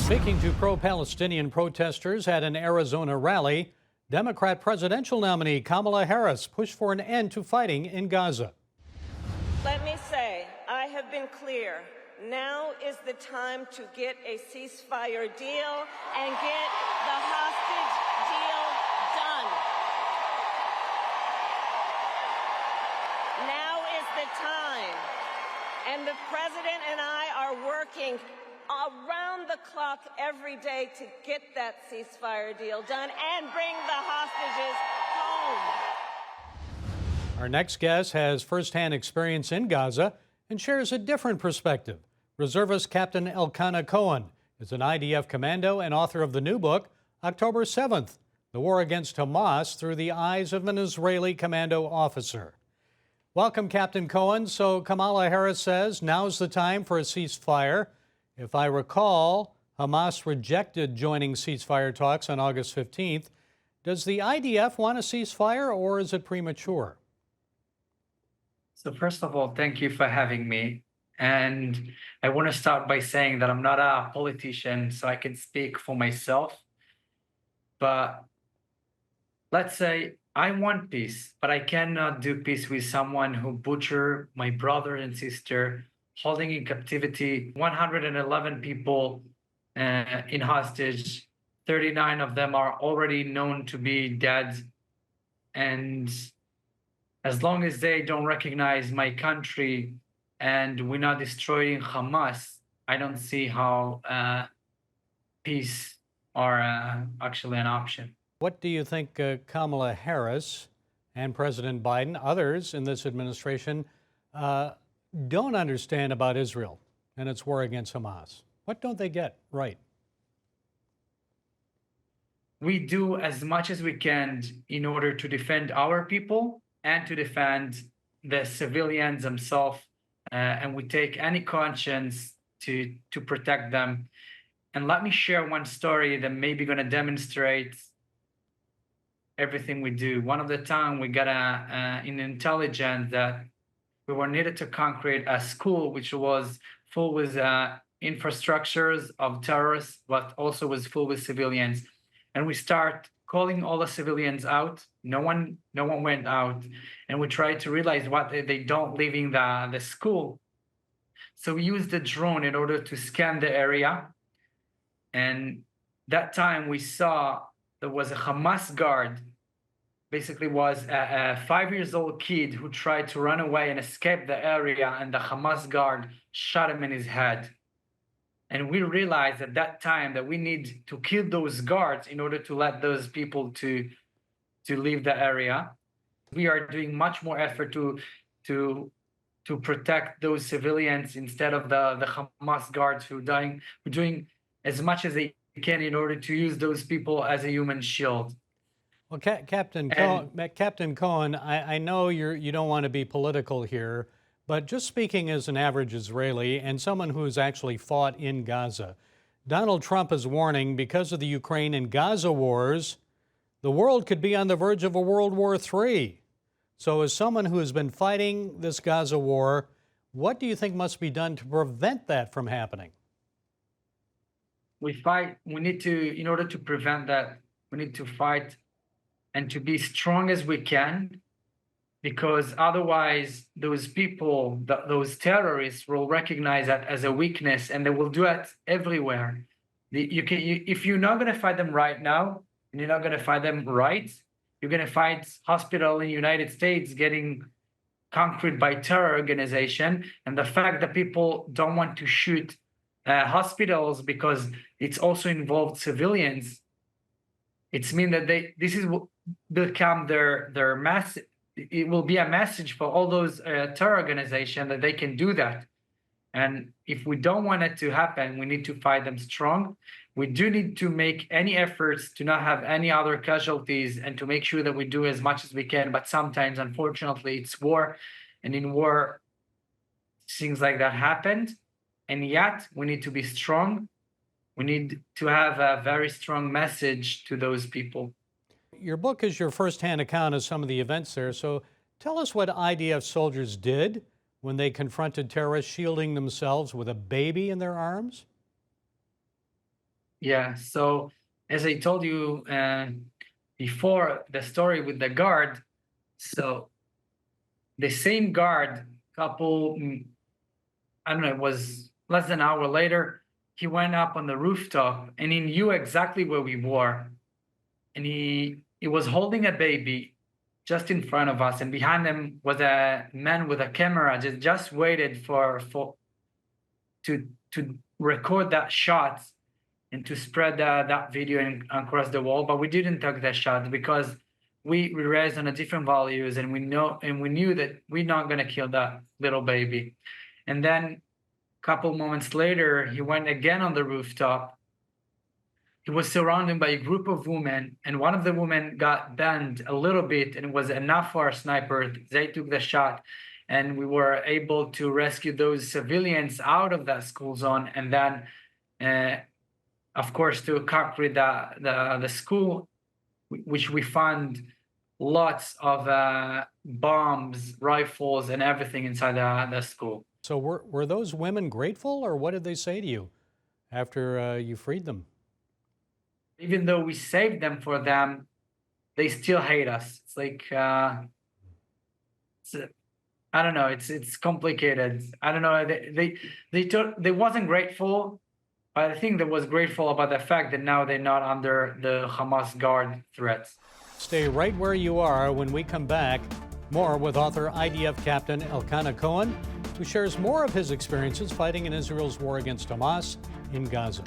Speaking to pro-Palestinian protesters at an Arizona rally, Democrat presidential nominee Kamala Harris pushed for an end to fighting in Gaza. Let me say, I have been clear. Now is the time to get a ceasefire deal and get the hostage deal done. Now is the time. And the president and I are working around the clock every day to get that ceasefire deal done and bring the hostages home. Our next guest has firsthand experience in Gaza and shares a different perspective. Reservist Captain Elkana Cohen is an IDF commando and author of the new book, October 7th, The War Against Hamas Through the Eyes of an Israeli Commando Officer. Welcome, Captain Cohen. So Kamala Harris says now's the time for a ceasefire. If I recall, Hamas rejected joining ceasefire talks on August 15th. Does the IDF want a ceasefire, or is it premature? So first of all, thank you for having me. And I want to start by saying that I'm not a politician, so I can speak for myself. But let's say I want peace, but I cannot do peace with someone who butchered my brother and sister, holding in captivity 111 people in hostage. 39 of them are already known to be dead. And as long as they don't recognize my country and we're not destroying Hamas, I don't see how peace are actually an option. What do you think Kamala Harris and President Biden, others in this administration, don't understand about Israel and its war against Hamas? What don't they get right? We do as much as we can in order to defend our people and to defend the civilians themselves. And we take any conscience to protect them. And let me share one story that may be going to demonstrate everything we do. One of the time we got an intelligence that we were needed to concrete a school which was full with infrastructures of terrorists, but also was full with civilians. And we start calling all the civilians out. No one went out. And we tried to realize what they don't leaving the school. So we used the drone in order to scan the area. And that time we saw there was a Hamas guard, basically was a 5-year-old kid who tried to run away and escape the area, and the Hamas guard shot him in his head. And we realized at that time that we need to kill those guards in order to let those people to leave the area. We are doing much more effort to protect those civilians instead of the Hamas guards who are dying. We're doing as much as they can in order to use those people as a human shield. Well, Captain Cohen, I know you don't want to be political here, but just speaking as an average Israeli and someone who has actually fought in Gaza, Donald Trump is warning because of the Ukraine and Gaza wars, the world could be on the verge of a World War III. So as someone who has been fighting this Gaza war, what do you think must be done to prevent that from happening? We need to, in order to prevent that, we need to fight and to be strong as we can, because otherwise those people, those terrorists will recognize that as a weakness and they will do it everywhere. If you're not going to fight them right now and you're not going to fight them right, you're going to fight hospital in the United States getting conquered by terror organization. And the fact that people don't want to shoot hospitals because it's also involved civilians, it's mean that this is become their message. It will be a message for all those terror organizations that they can do that. And if we don't want it to happen, we need to fight them strong. We do need to make any efforts to not have any other casualties and to make sure that we do as much as we can. But sometimes, unfortunately, it's war. And in war, things like that happened. And yet, we need to be strong. We need to have a very strong message to those people. Your book is your firsthand account of some of the events there. So tell us what IDF soldiers did when they confronted terrorists shielding themselves with a baby in their arms. Yeah. So as I told you before, the story with the guard. So the same guard, I don't know, it was less than an hour later, he went up on the rooftop and he knew exactly where we were. And he was holding a baby just in front of us, and behind him was a man with a camera, just waited to record that shot and to spread that video across the wall. But we didn't take that shot because we raised on a different values, and we knew that we're not gonna kill that little baby. And then a couple moments later, he went again on the rooftop. He was surrounded by a group of women, and one of the women got bent a little bit, and it was enough for our sniper. They took the shot, and we were able to rescue those civilians out of that school zone, and then, of course, to conquer the school, which we found lots of bombs, rifles, and everything inside the school. So were those women grateful, or what did they say to you after you freed them? Even though we saved them for them, they still hate us. It's like I don't know. It's complicated. I don't know. They wasn't grateful, but I think they was grateful about the fact that now they're not under the Hamas guard threats. Stay right where you are. When we come back, more with author IDF Captain Elkana Cohen, who shares more of his experiences fighting in Israel's war against Hamas in Gaza.